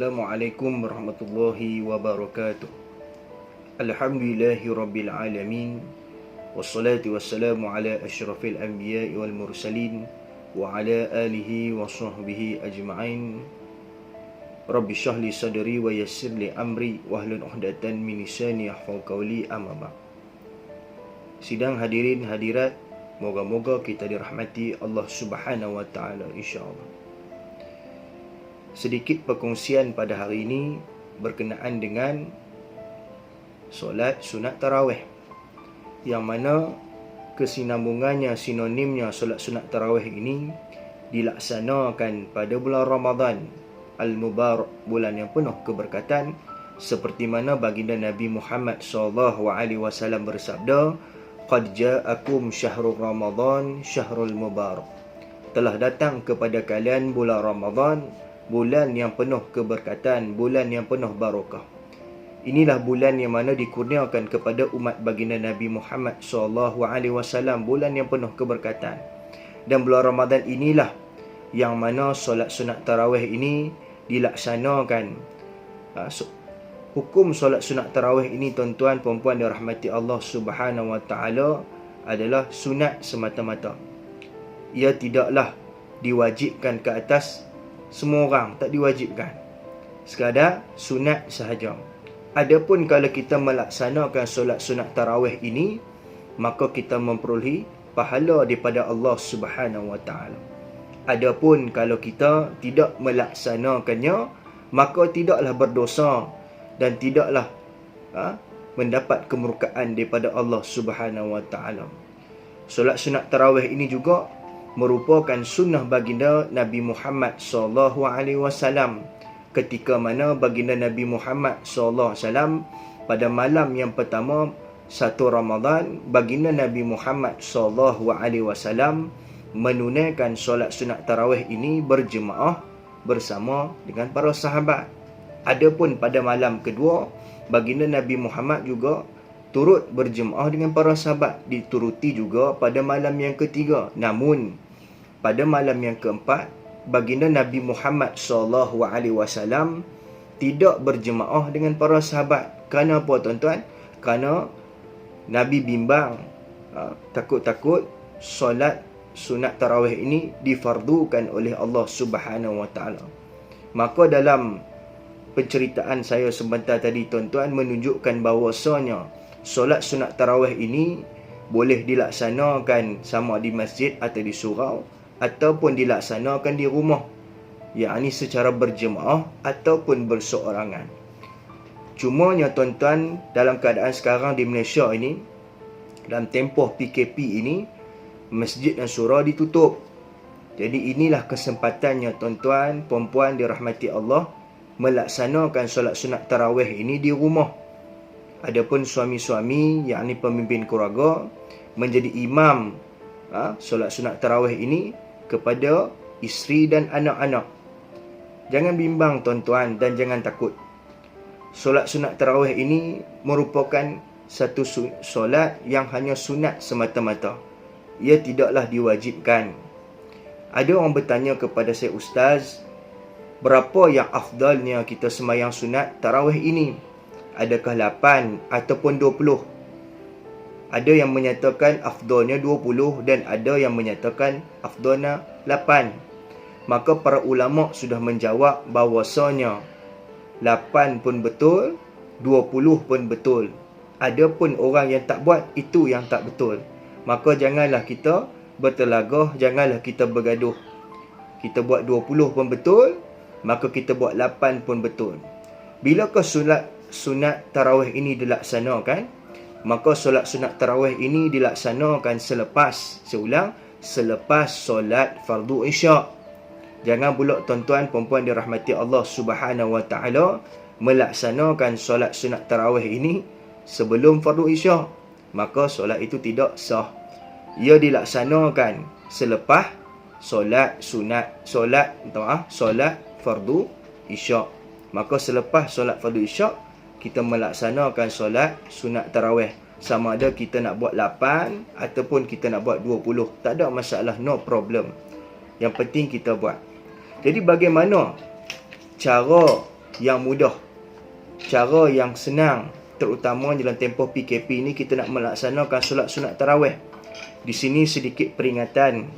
Assalamualaikum warahmatullahi wabarakatuh. Alhamdulillahi rabbil alamin. Wassalatu wassalamu ala asyrafil anbiya'i wal mursalin wa ala alihi wa sahbihi ajma'in. Rabbi shrah li sadri wa yassir li amri wahlul 'uqdatam min lisani yafqahu qawli, amma ba'd. Sidang hadirin hadirat, moga-moga kita dirahmati Allah Subhanahu wa taala insya-Allah. Sedikit perkongsian pada hari ini berkenaan dengan solat sunat tarawih, yang mana kesinambungannya, sinonimnya solat sunat tarawih ini dilaksanakan pada bulan Ramadan Al-Mubarak, bulan yang penuh keberkatan, seperti mana baginda Nabi Muhammad SAW bersabda, "Qad ja'akum syahrul Ramadan syahrul mubarak." Telah datang kepada kalian bulan Ramadan, bulan yang penuh keberkatan, bulan yang penuh barakah. Inilah bulan yang mana dikurniakan kepada umat baginda Nabi Muhammad SAW, bulan yang penuh keberkatan. Dan bulan Ramadan inilah yang mana solat sunat tarawih ini dilaksanakan. Hukum solat sunat tarawih ini, tuan-tuan puan-puan dirahmati Allah Subhanahu wa taala, adalah sunat semata-mata. Ia tidaklah diwajibkan ke atas semua orang, tak diwajibkan, sekadar sunat sahaja. Adapun kalau kita melaksanakan solat sunat tarawih ini, maka kita memperolehi pahala daripada Allah Subhanahu wa taala. Adapun kalau kita tidak melaksanakannya, maka tidaklah berdosa dan tidaklah mendapat kemurkaan daripada Allah Subhanahu wa taala. Solat sunat tarawih ini juga merupakan sunnah baginda Nabi Muhammad SAW, ketika mana baginda Nabi Muhammad SAW pada malam yang pertama 1 Ramadan, baginda Nabi Muhammad SAW menunaikan solat sunat tarawih ini berjemaah bersama dengan para sahabat. Adapun pada malam kedua, baginda Nabi Muhammad juga turut berjemaah dengan para sahabat, dituruti juga pada malam yang ketiga. Namun pada malam yang keempat, baginda Nabi Muhammad SAW tidak berjemaah dengan para sahabat. Kerana apa, tuan-tuan? Kerana Nabi bimbang, takut-takut solat sunat tarawih ini difardukan oleh Allah Subhanahu wa taala. Maka dalam penceritaan saya sebentar tadi, tuan-tuan, menunjukkan bahawasanya solat sunat tarawih ini boleh dilaksanakan sama di masjid atau di surau, ataupun dilaksanakan di rumah, yakni secara berjemaah ataupun berseorangan. Cumanya, tuan-tuan, dalam keadaan sekarang di Malaysia ini, dalam tempoh PKP ini, masjid dan surau ditutup. Jadi inilah kesempatannya, tuan-tuan, puan-puan dirahmati Allah, melaksanakan solat sunat tarawih ini di rumah. Adapun suami-suami, yakni pemimpin keluarga, menjadi imam solat sunat tarawih ini kepada isteri dan anak-anak. Jangan bimbang, tuan-tuan, dan jangan takut. Solat sunat tarawih ini merupakan satu solat yang hanya sunat semata-mata. Ia tidaklah diwajibkan. Ada orang bertanya kepada saya, "Ustaz, berapa yang afdalnya kita sembahyang sunat tarawih ini? Adakah 8 ataupun 20? Ada yang menyatakan afdalnya 20 dan ada yang menyatakan afdalnya 8. Maka para ulama sudah menjawab bahawasanya 8 pun betul, 20 pun betul. Adapun orang yang tak buat, itu yang tak betul. Maka janganlah kita bertelagah, janganlah kita bergaduh. Kita buat 20 pun betul, maka kita buat 8 pun betul. Bilakah solat sunat tarawih ini dilaksanakan? Maka solat sunat tarawih ini dilaksanakan selepas, saya ulang, selepas solat fardu isyak. Jangan pula, tuan-tuan puan-puan dirahmati Allah Subhanahu wa taala, melaksanakan solat sunat tarawih ini sebelum fardu isyak. Maka solat itu tidak sah. Ia dilaksanakan selepas solat sunat, solat fardu isyak. Maka selepas solat fardu isyak, kita melaksanakan solat sunat tarawih. Sama ada kita nak buat 8 ataupun kita nak buat 20, tak ada masalah, no problem. Yang penting kita buat. Jadi bagaimana cara yang mudah, cara yang senang, terutama dalam tempoh PKP ni kita nak melaksanakan solat sunat tarawih. Di sini sedikit peringatan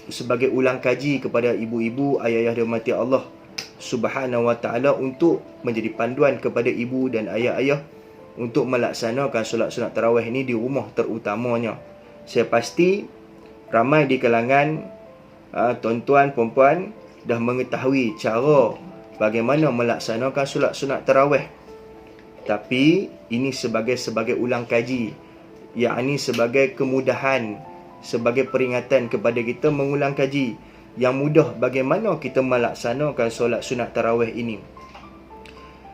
sebagai ulang kaji kepada ibu-ibu, ayah-ayah dirahmati Allah Subhanahu wa ta'ala, untuk menjadi panduan kepada ibu dan ayah-ayah untuk melaksanakan solat sunat tarawih ini di rumah terutamanya. Saya pasti ramai di kalangan tuan-tuan, puan-puan dah mengetahui cara bagaimana melaksanakan solat sunat tarawih. Tapi ini sebagai ulang kaji, yakni sebagai kemudahan, sebagai peringatan kepada kita mengulang kaji yang mudah bagaimana kita melaksanakan solat sunat tarawih ini.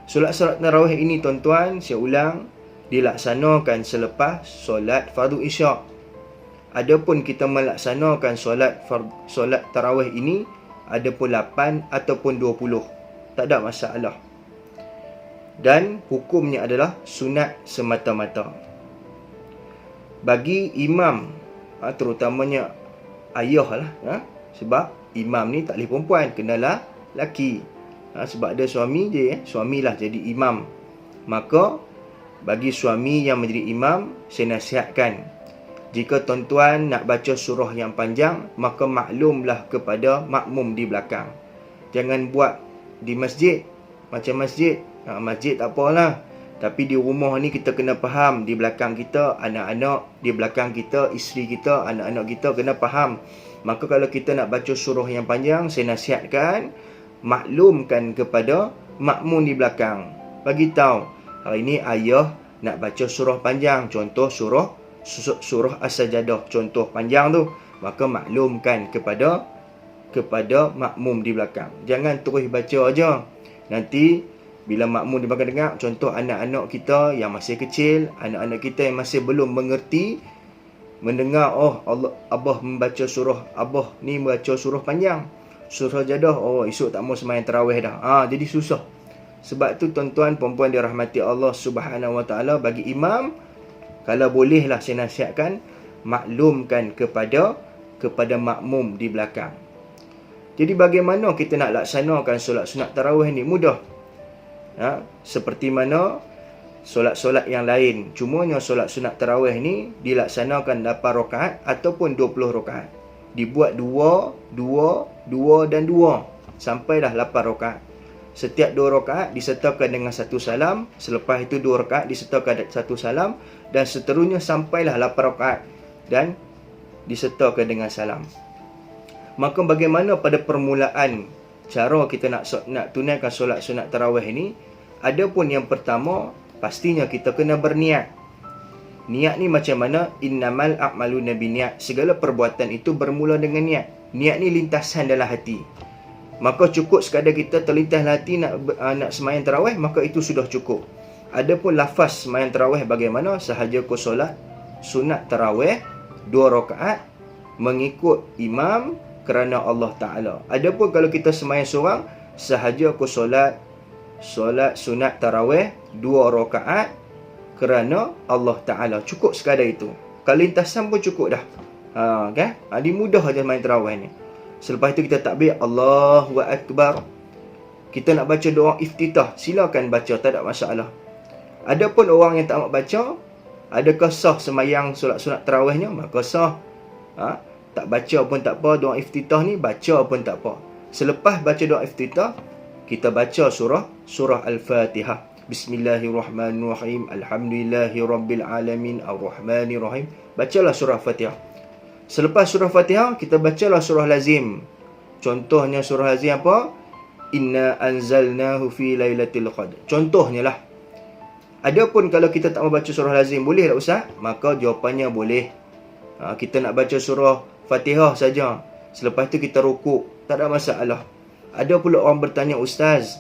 Solat tarawih ini tuan-tuan, saya ulang, dilaksanakan selepas solat fardu isyak. Adapun kita melaksanakan solat tarawih ini ada pun 8 ataupun 20, tak ada masalah. Dan hukumnya adalah sunat semata-mata. Bagi imam, terutamanya ayah lah, sebab imam ni tak boleh perempuan, kenalah laki. Sebab ada suami je, suamilah jadi imam. Maka bagi suami yang menjadi imam, saya nasihatkan, jika tuan-tuan nak baca surah yang panjang, maka maklumlah kepada makmum di belakang. Jangan buat di masjid, macam masjid. Masjid tak apalah, tapi di rumah ni kita kena faham, di belakang kita anak-anak, di belakang kita isteri kita, anak-anak kita kena faham. Maka kalau kita nak baca surah yang panjang, saya nasihatkan maklumkan kepada makmum di belakang. Bagi tahu, hari ini ayah nak baca surah panjang, contoh surah As-Sajdah, contoh panjang tu, maka maklumkan kepada makmum di belakang. Jangan terus baca aja. Nanti bila makmum di belakang dengar, contoh anak-anak kita yang masih kecil, anak-anak kita yang masih belum mengerti, mendengar, oh Allah, abah membaca surah, abah ni membaca surah panjang, surah Jadah, oh esok tak mau sembahyang tarawih dah. Jadi susah. Sebab tu tuan-tuan, puan-puan dirahmati Allah Subhanahu wa ta'ala, bagi imam, kalau bolehlah saya nasihatkan, maklumkan kepada makmum di belakang. Jadi bagaimana kita nak laksanakan solat sunat tarawih ni? Mudah. Seperti mana solat-solat yang lain. Cumanya solat sunat tarawih ni dilaksanakan 8 rakaat ataupun 20 rakaat. Dibuat 2, 2, 2 dan 2 sampailah 8 rakaat. Setiap 2 rakaat disertakan dengan 1 salam, selepas itu 2 rakaat disertakan 1 salam, dan seterusnya sampailah 8 rakaat dan disertakan dengan salam. Maka bagaimana pada permulaan cara kita nak tunaikan solat sunat tarawih ini? Adapun yang pertama, pastinya kita kena berniat. Niat ni macam mana? Innamal a'malu binniat. Segala perbuatan itu bermula dengan niat. Niat ni lintasan dalam hati. Maka cukup sekadar kita terlintas hati nak sembahyang tarawih, maka itu sudah cukup. Adapun lafaz sembahyang tarawih bagaimana? Sahaja kau solat sunat tarawih 2 rakaat mengikut imam kerana Allah Ta'ala. Adapun kalau kita sembahyang seorang, sahaja aku solat sunat tarawih 2 rakaat kerana Allah Ta'ala. Cukup sekadar itu. Kalau lintasan pun cukup dah. Kan? Dia mudah aja main tarawih ni. Selepas itu kita takbir, Allahu Akbar. Kita nak baca doa iftitah, silakan baca, tak ada masalah. Adapun orang yang tak nak baca, adakah sah sembahyang solat sunat tarawihnya? Maka sah. Tak baca pun tak apa, doa iftitah ni baca pun tak apa. Selepas baca doa iftitah, kita baca surah Al-Fatihah. Bismillahirrahmanirrahim. Alhamdulillahirabbil alamin arrahmanirrahim. Bacalah surah Fatihah. Selepas surah Fatihah, kita bacalah surah lazim. Contohnya surah lazim apa? Inna anzalnahu fi lailatul qadr. Contohnya lah. Adapun kalau kita tak mau baca surah lazim, boleh tak Ustaz? Maka jawapannya boleh. Kita nak baca surah Fatihah saja. Selepas itu kita rukuk, tak ada masalah. Ada pula orang bertanya, Ustaz,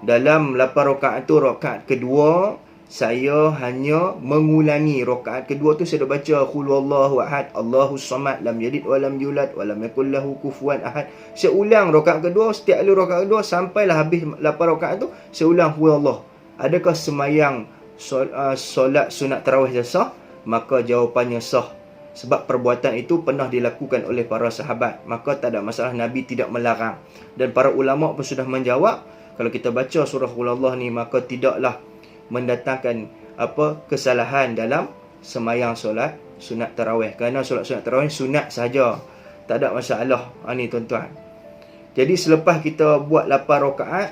dalam 8 rakaat tu, rakaat kedua saya hanya mengulangi. Rakaat kedua tu saya dah baca qul huwallahu ahad, Allahus samad, lam yalid wa lam yulad wa lam yakul lahu kufuwan ahad. Saya ulang rakaat kedua, setiap kali rakaat kedua sampailah habis 8 rakaat tu, saya ulang huwallah. Adakah sembahyang solat sunat tarawih sah? Maka jawapannya sah. Sebab perbuatan itu pernah dilakukan oleh para sahabat. Maka tak ada masalah, Nabi tidak melarang. Dan para ulama pun sudah menjawab, Kalau kita baca surah Qul Allah ni, maka tidaklah mendatangkan kesalahan dalam semayang solat sunat tarawih. Kerana solat sunat tarawih sunat saja, tak ada masalah. Ni tuan-tuan. Jadi selepas kita buat 8 rakaat,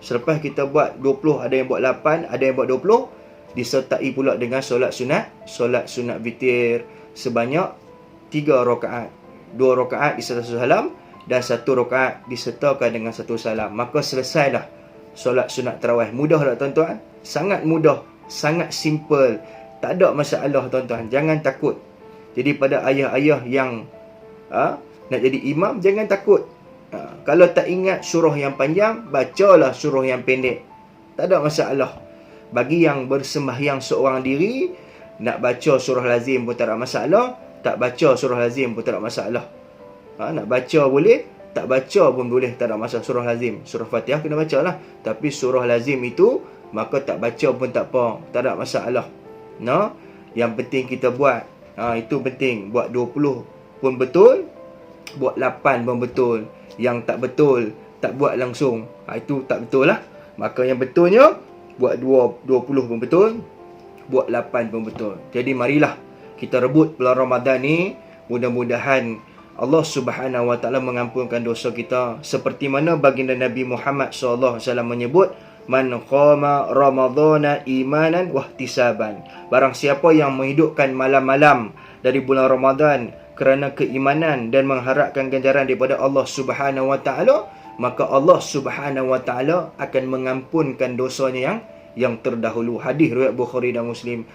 selepas kita buat 20, ada yang buat 8, ada yang buat 20, disertai pula dengan solat sunat witir sebanyak 3 rakaat. 2 rakaat disertai satu salam dan 1 rakaat disertakan dengan 1 salam. Maka selesailah solat sunat tarawih. Mudah tak tuan-tuan? Sangat mudah, sangat simple. Tak ada masalah tuan-tuan. Jangan takut. Jadi pada ayah-ayah yang nak jadi imam, jangan takut. Kalau tak ingat surah yang panjang, bacalah surah yang pendek. Tak ada masalah. Bagi yang bersembahyang seorang diri, nak baca surah lazim pun tak ada masalah. Tak baca surah lazim pun tak ada masalah. Nak baca boleh, tak baca pun boleh, tak ada masalah. Surah lazim, surah Fatihah kena baca lah. Tapi surah lazim itu, maka tak baca pun tak apa, tak ada masalah. Yang penting kita buat. Itu penting. Buat 20 pun betul, buat 8 pun betul. Yang tak betul, tak buat langsung, itu tak betul lah. Maka yang betulnya, buat 20 pun betul, buat 8 pun betul. Jadi marilah kita rebut bulan Ramadan ni. Mudah-mudahan Allah Subhanahu Wa Taala mengampunkan dosa kita. Seperti mana baginda Nabi Muhammad SAW menyebut, man qama ramadhana imanan wahtisaban. Barang siapa yang menghidupkan malam-malam dari bulan Ramadan kerana keimanan dan mengharapkan ganjaran daripada Allah Subhanahu Wa Taala, maka Allah Subhanahu Wa Taala akan mengampunkan dosanya yang terdahulu. Hadis riwayat Bukhari dan Muslim.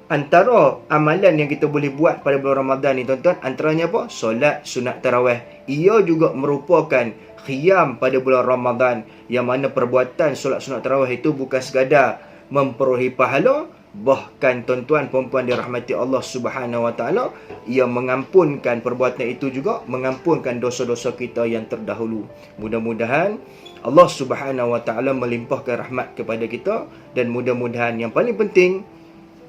Antara amalan yang kita boleh buat pada bulan Ramadan ni tuan-tuan, antaranya apa? Solat sunat tarawih. Ia juga merupakan qiyam pada bulan Ramadan, yang mana perbuatan solat sunat tarawih itu bukan sekadar memperolehi pahala, bahkan tuan-tuan perempuan dirahmati Allah Subhanahu Wa Taala, ia mengampunkan perbuatan itu juga, mengampunkan dosa-dosa kita yang terdahulu. Mudah-mudahan Allah Subhanahu Wa Taala melimpahkan rahmat kepada kita, dan mudah-mudahan yang paling penting,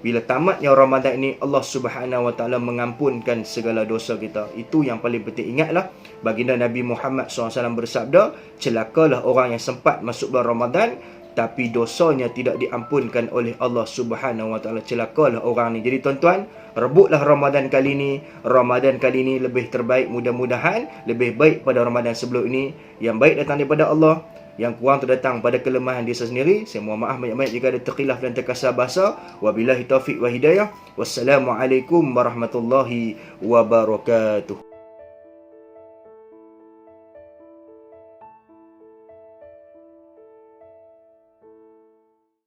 bila tamatnya Ramadan ini, Allah Subhanahu Wa Taala mengampunkan segala dosa kita. Itu yang paling penting. Ingatlah, baginda Nabi Muhammad SAW bersabda, celakalah orang yang sempat masuk bulan Ramadan tapi dosanya tidak diampunkan oleh Allah Subhanahu Wa Taala. Celakalah orang ni. Jadi tuan-tuan, rebutlah Ramadan kali ni. Ramadan kali ni lebih terbaik, mudah-mudahan lebih baik pada Ramadan sebelum ini. Yang baik datang daripada Allah, yang kurang terdatang pada kelemahan diri sendiri. Saya mohon maaf banyak-banyak jika ada terkhilaf dan terkasar bahasa. Wabillahi taufiq wa hidayah. Wassalamualaikum warahmatullahi wabarakatuh.